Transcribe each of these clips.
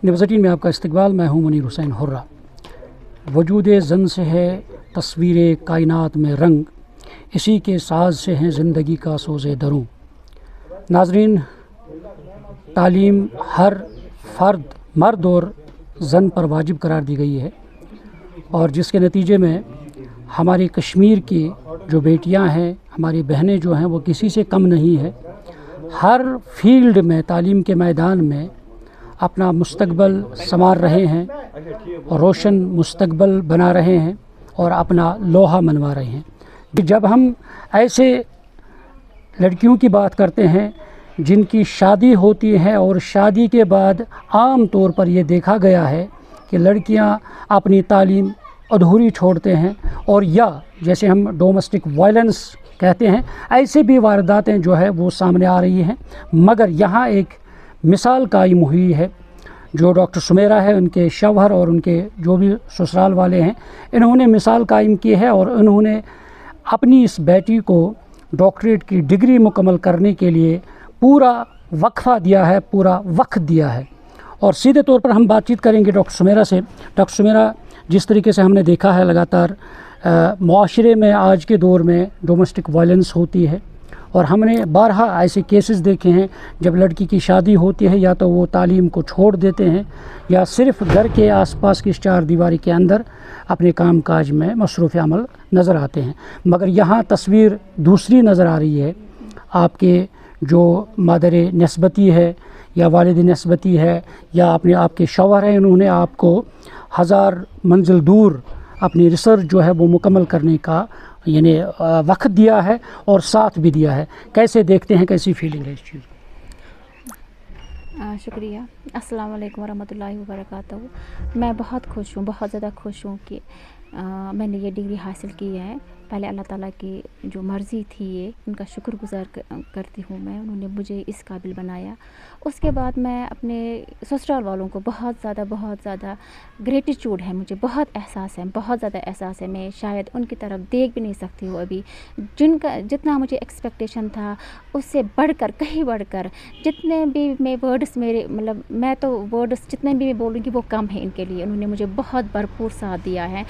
News 18 में आपका इस्तकबाल। मैं हूं मुनीर हुसैन हुर्रा। वजूद ज़न से है तस्वीर कायनात में रंग, इसी के साज से हैं ज़िंदगी का सोज़े दरूं। नाज़रीन, तालीम हर फ़र्द, मर्द और ज़न पर वाजिब करार दी गई है, और जिसके नतीजे में हमारी कश्मीर की जो बेटियां हैं, हमारी बहनें जो हैं, वो किसी से कम नहीं है। हर फील्ड में, तालीम के मैदान में अपना मुस्तकबल संवार रहे हैं और रोशन मुस्तकबल बना रहे हैं और अपना लोहा मनवा रहे हैं। जब हम ऐसे लड़कियों की बात करते हैं जिनकी शादी होती है और शादी के बाद आम तौर पर ये देखा गया है कि लड़कियां अपनी तालीम अधूरी छोड़ते हैं, और या जैसे हम डोमेस्टिक वायलेंस कहते हैं, ऐसे भी वारदातें जो है वो सामने आ रही हैं। मगर यहाँ एक मिसाल कायम हुई है जो डॉक्टर सुमेरा है, उनके शौहर और उनके जो भी ससुराल वाले हैं, इन्होंने मिसाल कायम की है और उन्होंने अपनी इस बेटी को डॉक्टरेट की डिग्री मुकम्मल करने के लिए पूरा वक्फा दिया है, पूरा वक्त दिया है। और सीधे तौर पर हम बातचीत करेंगे डॉक्टर सुमेरा से। डॉक्टर सुमेरा, जिस तरीके से हमने देखा है लगातार मुआशरे में आज के दौर में डोमेस्टिक वायलेंस होती है, और हमने बारहा ऐसे केसेस देखे हैं जब लड़की की शादी होती है या तो वो तालीम को छोड़ देते हैं या सिर्फ घर के आसपास की चार दीवारी के अंदर अपने काम काज में मसरूफ़ अमल नज़र आते हैं। मगर यहाँ तस्वीर दूसरी नज़र आ रही है। आपके जो मादर नस्बती है या वालिद नस्बती है या आपके शौहर हैं, उन्होंने आपको 1000 मंजिल दूर अपनी रिसर्च जो है वो मुकम्मल करने का यानी वक्त दिया है और साथ भी दिया है। कैसे देखते हैं, कैसी फीलिंग है इस चीज़ को? शुक्रिया। अस्सलाम वालेकुम वरहमतुल्लाहि वबरकातुहू। मैं बहुत खुश हूँ, बहुत ज़्यादा खुश हूँ कि मैंने ये डिग्री हासिल की है। पहले अल्लाह ताला की जो मर्ज़ी थी, ये उनका शुक्रगुज़ार करती हूँ मैं, उन्होंने मुझे इस काबिल बनाया। उसके बाद मैं अपने ससुराल वालों को बहुत ज़्यादा ग्रेटिट्यूड है, मुझे बहुत एहसास है, बहुत ज़्यादा एहसास है। मैं शायद उनकी तरफ देख भी नहीं सकती हूँ अभी। जितना मुझे एक्सपेक्टेशन था उससे बढ़कर, कहीं बढ़कर, जितने भी मैं वर्ड्स मेरे मतलब मैं तो वर्ड्स जितने भी बोलूँगी वो कम है इनके लिए। उन्होंने मुझे बहुत भरपूर साथ दिया है,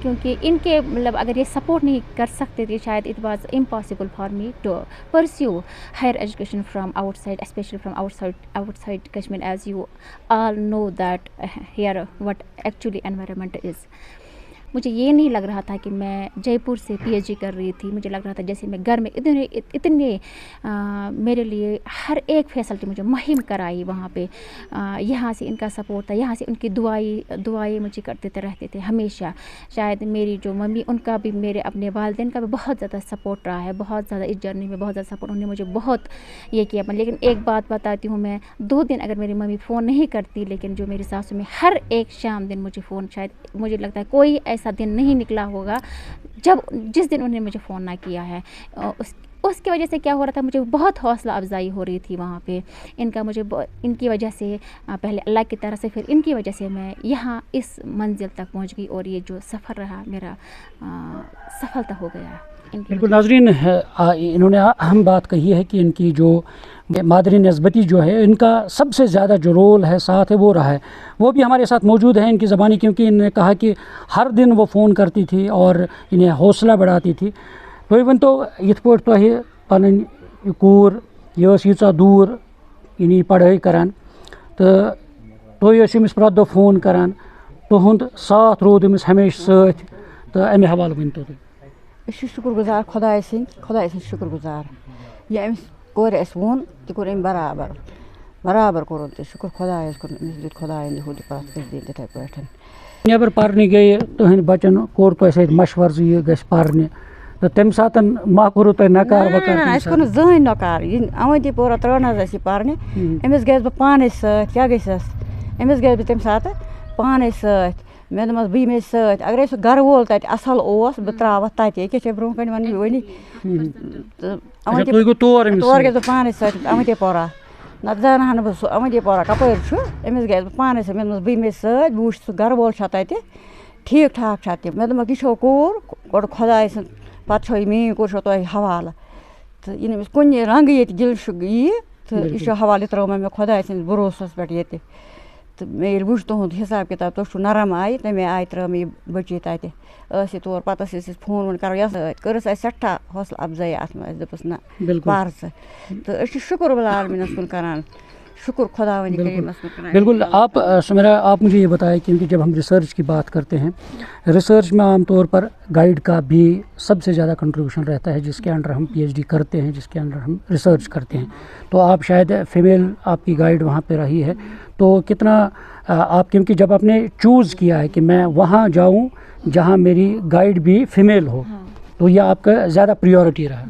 क्योंकि इनके मतलब अगर ये सपोर्ट नहीं कर सकते थे, शायद it was impossible for me to pursue higher education from outside, specially from outside Kashmir, as you all know that here what actually environment is. मुझे ये नहीं लग रहा था कि मैं जयपुर से PhD कर रही थी। मुझे लग रहा था जैसे मैं घर में इतने मेरे लिए हर एक फैसिलिटी मुझे मुहैया कराई वहाँ पे। यहाँ से इनका सपोर्ट था, यहाँ से उनकी दुआएं मुझे करते रहते थे हमेशा। शायद मेरी जो मम्मी, उनका भी, मेरे अपने वालिदैन का भी बहुत ज़्यादा सपोर्ट रहा है, बहुत ज़्यादा इस जर्नी में बहुत ज़्यादा सपोर्ट। उन्होंने मुझे बहुत ये किया। लेकिन एक बात बताती हूँ मैं, 2 दिन अगर मेरी मम्मी फ़ोन नहीं करती, लेकिन जो मेरी सासू में हर एक शाम दिन मुझे फ़ोन, शायद मुझे लगता है कोई ऐसा दिन नहीं निकला होगा जिस दिन उन्होंने मुझे फ़ोन ना किया है। उसकी वजह से क्या हो रहा था, मुझे बहुत हौसला अफजाई हो रही थी वहाँ पे। इनकी वजह से, पहले अल्लाह की तरफ से, फिर इनकी वजह से मैं यहाँ इस मंजिल तक पहुँच गई, और ये जो सफ़र रहा मेरा सफलता हो गया। बिल्कुल नाज़रीन, इन्होंने अहम बात कही है कि इनकी जो मादरी नस्बती जो है, इनका सबसे ज़्यादा जो रोल है साथ है वो रहा है। वो भी हमारे साथ मौजूद है इनकी ज़बानी, क्योंकि इन्होंने कहा कि हर दिन वो फ़ोन करती थी और इन्हें हौसला बढ़ाती थी। तो वन तो यथ पे तुह पन कूर यीचा दूर यानी पढ़ाई करान, तो तुम अमिस प्रत दो फ़ोन करान, तुहद साथ रोद अमिस हमेशा सत, तो अमे हवाले वन तो शुक्रगुजार खुदाय सद शुक्रगुजार। ये अमिस कोर वोन तो कोर अम बराबर कोर तो शुक्र खुदायस दित खुदायन दिहुद पत दिन तिथे पे। नबर पारने गए तुहद बचन कोर तो मशवर यह गस पारने, तो तम सात मा कोर तुम नकार वकार कोन जहन नकार। अवंती पोरा त्रन पारने, अमिस गस बह पाने सत, क्या गस अमिस गस बह तम सात पाने सत। मे दस बी मे सत, अगर सह घर वोल तत असल ओस बह त्रा तत क्या ब्रोह कन वन वनी तोर गस पाने सत अवंती पोरा न जान बह सह अवंती पोरा कपर अमिस गस बह पाने सत। मे बी मे सत बह वुच घर वोल तत ठीक ठाक तम। मे दोक यह कोर गोड़ खुदाय सद, पे मे कोर तुह हवाले, तो यह कुन रंग ये दिल यह तो यह हवाले त्रो मे खुदाय सद भरोसस पे। تو مے وچ تہد حساب کتاب تُہۍ چھُو نرم آیہِ تَمے آیہِ ترٛٲو مےٚ یہِ بٔچی تَتہِ ٲس یہِ تور پَتہٕ ٲسۍ أسۍ فون وون کَران یۄس کٔرٕس اَسہِ سٮ۪ٹھاہ حوصلہٕ اَفضٲیی اَتھ منٛز اَسہِ دوٚپُس نہ پَر ژٕ تہٕ أسۍ چھِ شُکُر بالعالمیٖنَس کُن کَران شکر خداوند کریمس پر. بالکل. آپ سمیرا آپ مجھے یہ بتائیں کیونکہ جب ہم ریسرچ کی بات کرتے ہیں ریسرچ میں عام طور پر گائیڈ کا بھی سب سے زیادہ کنٹریبیوشن رہتا ہے جس کے انڈر ہم پی ایچ ڈی کرتے ہیں جس کے انڈر ہم ریسرچ کرتے ہیں. تو آپ شاید فیمیل آپ کی گائیڈ وہاں پہ رہی ہے تو کتنا آپ کیونکہ جب آپ نے چوز کیا ہے کہ میں وہاں جاؤں جہاں میری گائیڈ بھی فیمیل ہو تو یہ آپ کا زیادہ پریورٹی رہا.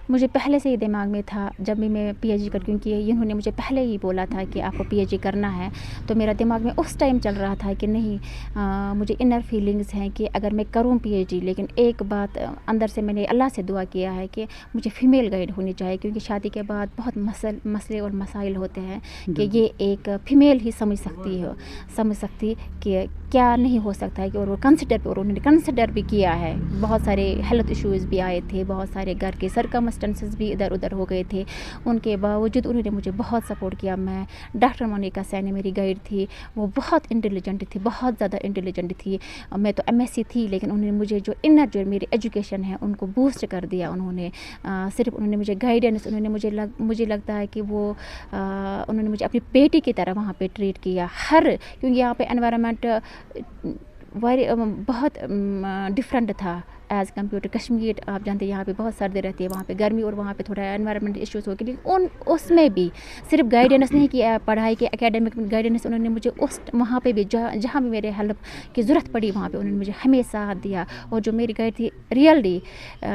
مجھے پہلے سے ہی دماغ میں تھا جب بھی میں پی ایچ ڈی کیونکہ انہوں نے مجھے پہلے ہی بولا تھا کہ آپ کو پی ایچ ڈی کرنا ہے تو میرا دماغ میں اس ٹائم چل رہا تھا کہ نہیں مجھے انر فیلنگز ہیں کہ اگر میں کروں پی ایچ ڈی لیکن ایک بات اندر سے میں نے اللہ سے دعا کیا ہے کہ مجھے فیمیل گائیڈ ہونی چاہیے کیونکہ شادی کے بعد بہت مسئلے اور مسائل ہوتے ہیں کہ یہ ایک فیمیل ہی سمجھ سکتی کہ کیا نہیں ہو سکتا ہے کہ اور وہ انہوں نے کنسیڈر بھی کیا ہے. بہت سارے ہیلتھ ایشوز بھی آئے تھے بہت سارے گھر کے سرکمسٹنسز بھی ادھر ادھر ہو گئے تھے ان کے باوجود انہوں نے مجھے بہت سپورٹ کیا. میں ڈاکٹر مونیکا سینی میری گائیڈ تھی وہ بہت انٹیلیجنٹ تھی بہت زیادہ انٹیلیجنٹ تھی. میں تو ایم ایس سی تھی لیکن انہوں نے مجھے جو انر جو میری ایجوکیشن ہے ان کو بوسٹ کر دیا. انہوں نے مجھے گائیڈنس مجھے لگتا ہے کہ وہ انہوں نے مجھے اپنی بیٹی کی طرح وہاں پہ ٹریٹ کیا. کیونکہ یہاں پہ انوائرمنٹ بہت ڈفرینٹ تھا ایز کمپیئر ٹو کشمیر. آپ جانتے ہیں یہاں پہ بہت سردی رہتی ہے وہاں پہ گرمی اور وہاں پہ تھوڑا انوائرمنٹ ایشوز ہو گئے لیکن اس میں بھی صرف گائیڈنس نہیں کیا پڑھائی کے اکیڈمک گائیڈنس انہوں نے مجھے وہاں پہ بھی جہاں بھی میرے ہیلپ کی ضرورت پڑی وہاں پہ انہوں نے مجھے ہمیشہ ساتھ دیا. اور جو میری گائیڈ تھی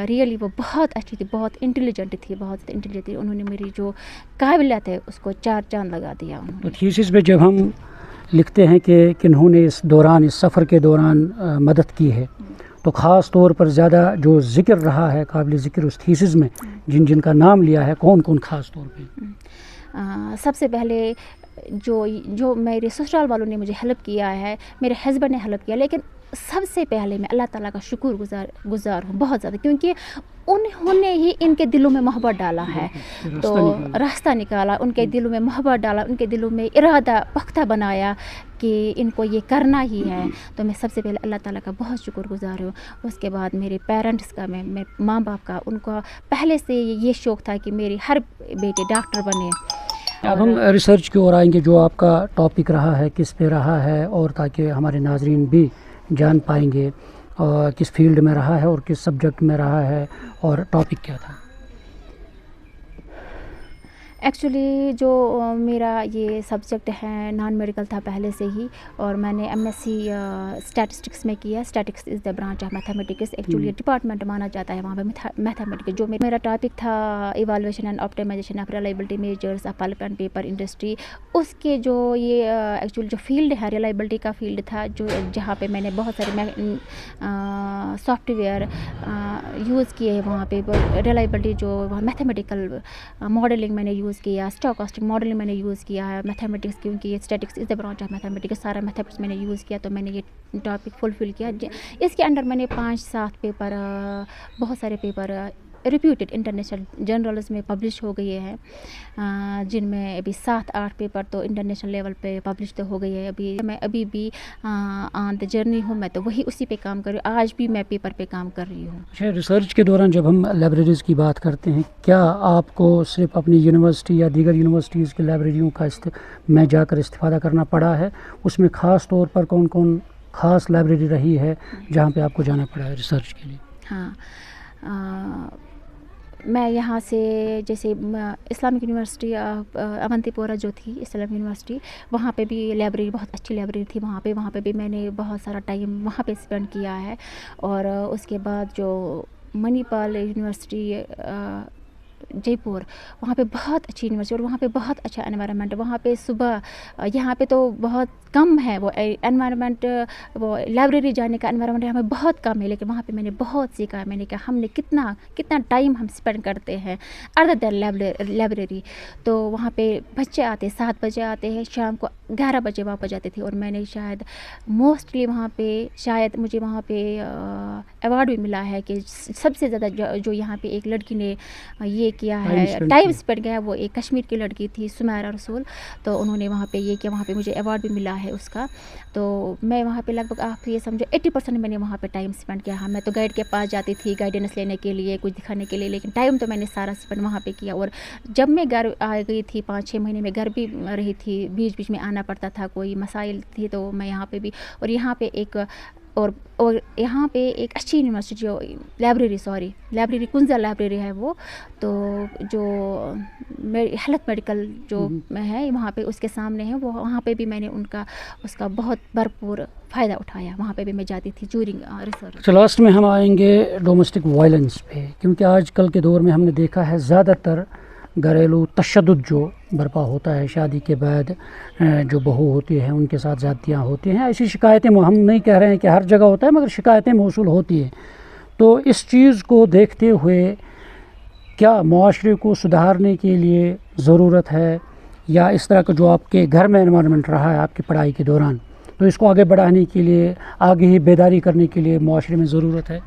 ریئلی وہ بہت اچھی تھی بہت انٹیلیجنٹ تھی انہوں نے میری جو قابلیت ہے اس کو 4 چاند لگا دیا. تھیسس میں جب ہم لکھتے ہیں کہ کنہوں نے اس سفر کے دوران مدد کی ہے تو خاص طور پر زیادہ جو ذکر رہا ہے قابل ذکر اس تھیسس میں جن کا نام لیا ہے کون خاص طور پہ؟ سب سے پہلے جو میرے سسرال والوں نے مجھے ہیلپ کیا ہے میرے ہسبینڈ نے ہیلپ کیا لیکن سب سے پہلے میں اللہ تعالیٰ کا شکر گزار ہوں بہت زیادہ کیونکہ انہوں نے ہی ان کے دلوں میں محبت ڈالا ہے تو راستہ نکالا ان کے دلوں میں محبت ڈالا ان کے دلوں میں ارادہ پختہ بنایا کہ ان کو یہ کرنا ہی ہے. تو میں سب سے پہلے اللہ تعالیٰ کا بہت شکر گزار ہوں. اس کے بعد میرے پیرنٹس کا میں ماں باپ کا ان کا پہلے سے یہ شوق تھا کہ میری ہر بیٹے ڈاکٹر بنے. اب ہم ریسرچ کی اور آئیں گے جو آپ کا ٹاپک رہا ہے کس پہ رہا ہے اور تاکہ ہمارے ناظرین بھی جان پائیں گے کس فیلڈ میں رہا ہے اور کس سبجیکٹ میں رہا ہے اور ٹاپک کیا تھا. ایکچولی جو میرا یہ سبجیکٹ ہے نان میڈیکل تھا پہلے سے ہی اور میں نے ایم ایس سی اسٹیٹسٹکس میں کیا. Statistics is the branch of mathematics. Actually department مانا جاتا ہے وہاں پہ میتھمیٹکس. جو میرا ٹاپک تھا evaluation and optimization of reliability measures of pulp and paper industry. اس کے جو یہ ایکچولی جو فیلڈ ہے ریلائبلٹی کا فیلڈ تھا جہاں پہ میں نے بہت سارے سافٹ ویئر یوز کیے ہیں وہاں پہ ریلائبلٹی جو میتھمیٹیکل ماڈلنگ میں نے یوز کیا اسٹوکاسٹک ماڈلنگ میں نے یوز کیا ہے میتھمیٹکس کیونکہ یہ statics is the branch of mathematics سارا میتھمیٹکس میں نے یوز کیا تو میں نے یہ ٹاپک فلفل کیا. اس کے انڈر میں نے 5-7 پیپر بہت سارے پیپر ریپیوٹیڈ انٹرنیشنل جرنلز میں پبلش ہو گئی ہے جن میں ابھی 7-8 پیپر تو انٹرنیشنل لیول پہ پبلش تو ہو گئی ہے. میں ابھی بھی آن دا جرنی ہوں میں تو وہی اسی پہ کام کر رہی ہوں. آج بھی میں پیپر پہ کام کر رہی ہوں. اچھا ریسرچ کے دوران جب ہم لائبریریز کی بات کرتے ہیں کیا آپ کو صرف اپنی یونیورسٹی یا دیگر یونیورسٹیز کی لائبریریوں کا میں جا کر استفادہ کرنا پڑا ہے اس میں خاص طور پر کون خاص لائبریری رہی ہے جہاں پہ آپ کو جانا پڑا ہے ریسرچ کے لیے؟ ہاں میں یہاں سے جیسے اسلامک یونیورسٹی اونتی پورہ جو تھی اسلامک یونیورسٹی وہاں پہ بھی لائبریری بہت اچھی لائبریری تھی. وہاں پہ بھی میں نے بہت سارا ٹائم وہاں پہ اسپینڈ کیا ہے. اور اس کے بعد جو منی پال یونیورسٹی جے پور وہاں پہ بہت اچھی یونیورسٹی اور وہاں پہ بہت اچھا انوائرمنٹ. وہاں پہ صبح یہاں پہ تو بہت کم ہے وہ انوائرمنٹ وہ لائبریری جانے کا انوائرمنٹ ہمیں بہت کم ہے لیکن وہاں پہ میں نے بہت سیکھا. میں نے کہا ہم نے کتنا ٹائم ہم اسپینڈ کرتے ہیں ادر دین لائبریری. تو وہاں پہ بچے آتے 7 بجے آتے ہیں شام کو 11 بجے واپس جاتے تھے. اور میں نے شاید موسٹلی وہاں پہ شاید مجھے وہاں پہ ایوارڈ بھی ملا ہے کہ سب سے زیادہ جو یہاں پہ ایک لڑکی نے یہ किया है, टाइम स्पेंड किया है। वो एक कश्मीर की लड़की थी सुमैरा रसूल, तो उन्होंने वहाँ पे ये किया, वहाँ पे मुझे अवार्ड भी मिला है उसका। तो मैं वहाँ पे लगभग आप ये समझो 80% मैंने वहाँ पे टाइम स्पेंड किया। हाँ, मैं तो गाइड के पास जाती थी गाइडेंस लेने के लिए, कुछ दिखाने के लिए, लेकिन टाइम तो मैंने सारा स्पेंड वहाँ पे किया। और जब मैं घर आ गई थी 5-6 महीने में घर भी रही थी, बीच बीच में आना पड़ता था, कोई मसाइल थी तो मैं यहाँ पे भी। और यहाँ पे एक और यहाँ पे एक अच्छी यूनिवर्सिटी जो लाइब्रेरी कुंजा लाइब्रेरी है वो, तो जो हेल्थ मेडिकल जो है वहाँ पे उसके सामने है वो, वहाँ पे भी मैंने उसका बहुत भरपूर फ़ायदा उठाया। वहाँ पे भी मैं जाती थी ड्यूरिंग रिसर्च। तो लास्ट में हम आएंगे डोमेस्टिक वायलेंस पे, क्योंकि आजकल के दौर में हमने देखा है ज़्यादातर घरेलू तशद्दुद जो बर्पा होता है, शादी के बाद जो बहू होती है उनके साथ ज़्यादतियाँ होती हैं। ऐसी शिकायतें हम नहीं कह रहे हैं कि हर जगह होता है, मगर शिकायतें मौसूल होती हैं। तो इस चीज़ को देखते हुए क्या मुआशरे को सुधारने के लिए ज़रूरत है, या इस तरह का जो आपके घर में एनवायरनमेंट रहा है आपकी पढ़ाई के दौरान, तो इसको आगे बढ़ाने के लिए, आगे ही बेदारी करने के लिए मुआशरे में ज़रूरत है?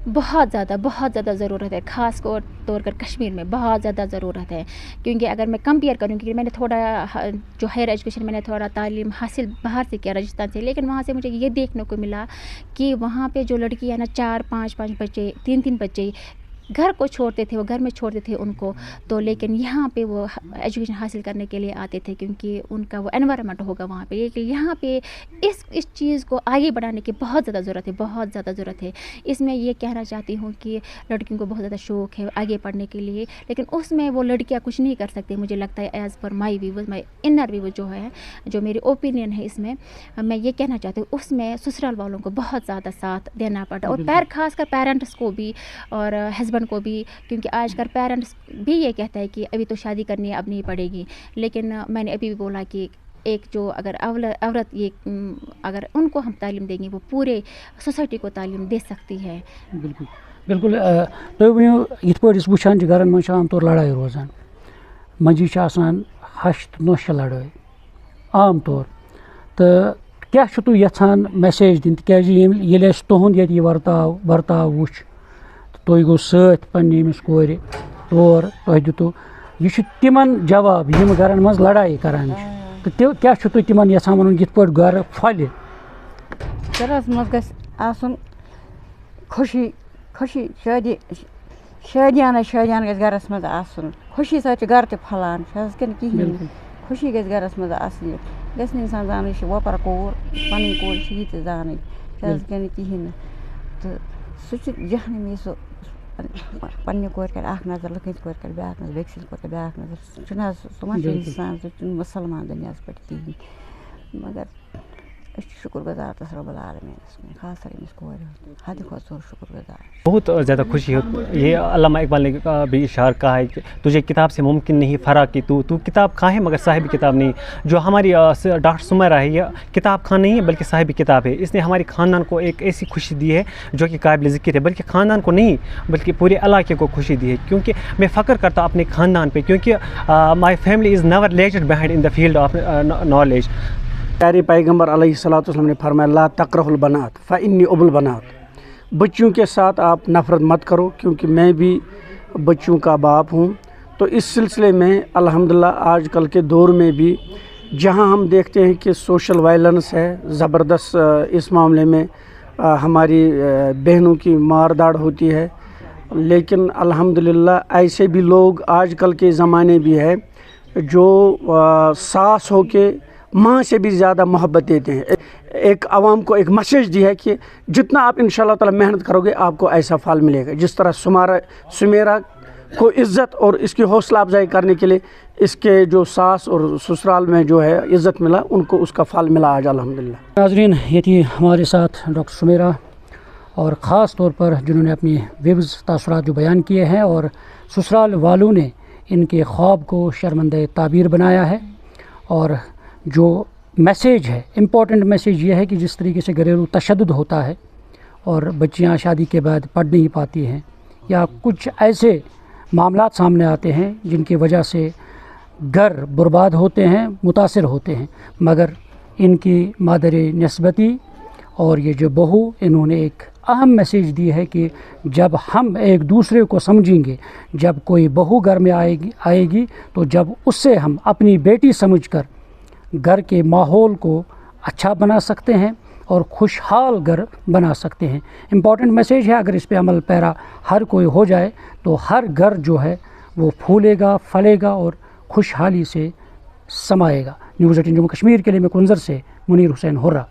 बहुत ज़्यादा ज़रूरत है, ख़ास तौर पर कश्मीर में बहुत ज़्यादा ज़रूरत है। क्योंकि अगर मैं कंपेयर करूँ, क्योंकि मैंने थोड़ा जो हायर एजुकेशन मैंने थोड़ा तालीम हासिल बाहर से किया, राजस्थान से, लेकिन वहाँ से मुझे ये देखने को मिला कि वहाँ पे जो लड़की है ना 4-5 बच्चे, 3 बच्चे घर को छोड़ते थे, वो घर में छोड़ते थे उनको, तो लेकिन यहाँ पे वो एजुकेशन हासिल करने के लिए आते थे, क्योंकि उनका वो एनवायरनमेंट होगा वहाँ पे। लेकिन यहाँ पे इस चीज़ को आगे बढ़ाने की बहुत ज़्यादा ज़रूरत है। इसमें ये कहना चाहती हूँ कि लड़कियों को बहुत ज़्यादा शौक़ है आगे पढ़ने के लिए, लेकिन उसमें वो लड़कियाँ कुछ नहीं कर सकती। मुझे लगता है as per my views, my inner view जो है, जो मेरी ओपिनियन है, इसमें मैं ये कहना चाहती हूँ उसमें ससुराल वालों को बहुत ज़्यादा साथ देना पड़ता है, और खासकर पेरेंट्स को भी और हस्बैंड को भी, क्योंकि आजकल पेरेंट्स भी ये कहता है कि अभी तो शादी करनी है, अब नहीं पड़ेगी। लेकिन मैंने अभी भी बोला कि एक जो अगर औरत ये अगर उनको हम तालीम देंगे, वो पूरे सोसाइटी को तालीम दे सकती है। बिल्कुल तो ये वुचान घर में आम तौर लड़ाई रोजान, मंजी हश तो नोश लड़ाई आम तौर, तो क्या तुम यहां मैसेज दिन, क्या तुंद ये वर्ताव वुच, तुम गो सत पन्निस कोर तौर तुम दितु, यह तिमन जवाब यम घर मज लड़ाई करान, तो क्या तुम तिमन यहां वन ये घर फल घरस मज गन खुशी शादियाना गस घरस मज खुशी सत घर त फलान कहें, खुशी गस घरस मज गस इंसान जान वोपर कोर पन कोर ये जान कहें, तो सह जहनमी सो पन्ने कोर कर नजर, लकन कोर कर ब्या नजर, बेक्सिन कोर कर ब्या नजर, सह इंसान सह मुसलमान दुनिया पे कहें। मगर शुक्र गुजार तस रब्बुल आलमीनस में, खास कर इस कोर हद खुद शुक्र गुजार। बहुत ज़्यादा खुशी हो। ये अल्लामा इकबाल ने भी इशार कहा है कि तुझे किताब से मुमकिन नहीं फ़रा कि तू किताब खां है मगर साहिब किताब नहीं। जो हमारी डॉक्टर सुमैरा है, ये किताब खां नहीं है बल्कि साहिब किताब है। इसने हमारे ख़ानदान को एक ऐसी खुशी दी है जो कि काबिल ज़िक्र है, बल्कि ख़ानदान को नहीं बल्कि पूरे इलाके को खुशी दी है। क्योंकि मैं फ़ख्र करता अपने ख़ानदान पर, क्योंकि my family is never letted behind in the field of knowledge. प्यारे पैगम्बर अलैहिस्सलातु ने फरमाया ला तकरहुल बनात फ़इन्नी उबुल बनात, बच्चों के साथ आप नफ़रत मत करो क्योंकि मैं भी बच्चों का बाप हूँ। तो इस सिलसिले में अल्हम्दुलिल्लाह आजकल के दौर में भी जहाँ हम देखते हैं कि सोशल वायलेंस है ज़बरदस्त, इस मामले में हमारी बहनों की मारदाड़ होती है, लेकिन अल्हम्दुलिल्लाह ऐसे भी लोग आजकल के ज़माने भी है जो सास हो के माँ से भी ज़्यादा मोहब्बत देते हैं। एक आवाम को एक मैसेज दी है कि जितना आप इंशाअल्लाह ताला मेहनत करोगे आपको ऐसा फल मिलेगा। जिस तरह सुमेरा को इज़्ज़त और इसकी हौसला अफजाई करने के लिए इसके जो सास और ससुराल में जो है इज़्ज़त मिला, उनको उसका फल मिला आज अल्हम्दुलिल्लाह। नाज़रीन, ये थी हमारे साथ डॉक्टर सुमेरा, और ख़ास तौर पर जिन्होंने अपनी विव्ज़ तासुरात जो बयान किए हैं, और ससुराल वालों ने इनके ख्वाब को शर्मंदे ताबीर बनाया है। और जो मैसेज है, इम्पॉर्टेंट मैसेज ये है कि जिस तरीके से घरेलू तशद्दुद होता है और बच्चियां शादी के बाद पढ़ नहीं पाती हैं, या कुछ ऐसे मामलात सामने आते हैं जिनकी वजह से घर बर्बाद होते हैं, मुतासिर होते हैं, मगर इनकी मादर नस्बती और ये जो बहू, इन्होंने एक अहम मैसेज दी है कि जब हम एक दूसरे को समझेंगे, जब कोई बहू घर में आएगी तो जब उससे हम अपनी बेटी समझकर घर के माहौल को अच्छा बना सकते हैं और खुशहाल घर बना सकते हैं। इम्पॉर्टेंट मैसेज है, अगर इस पे अमल पैरा हर कोई हो जाए तो हर घर जो है वो फूलेगा, फलेगा और खुशहाली से समाएगा। न्यूज़ 18 जम्मू कश्मीर के लिए मैं कुंजर से मुनीर हुसैन हुर्रा।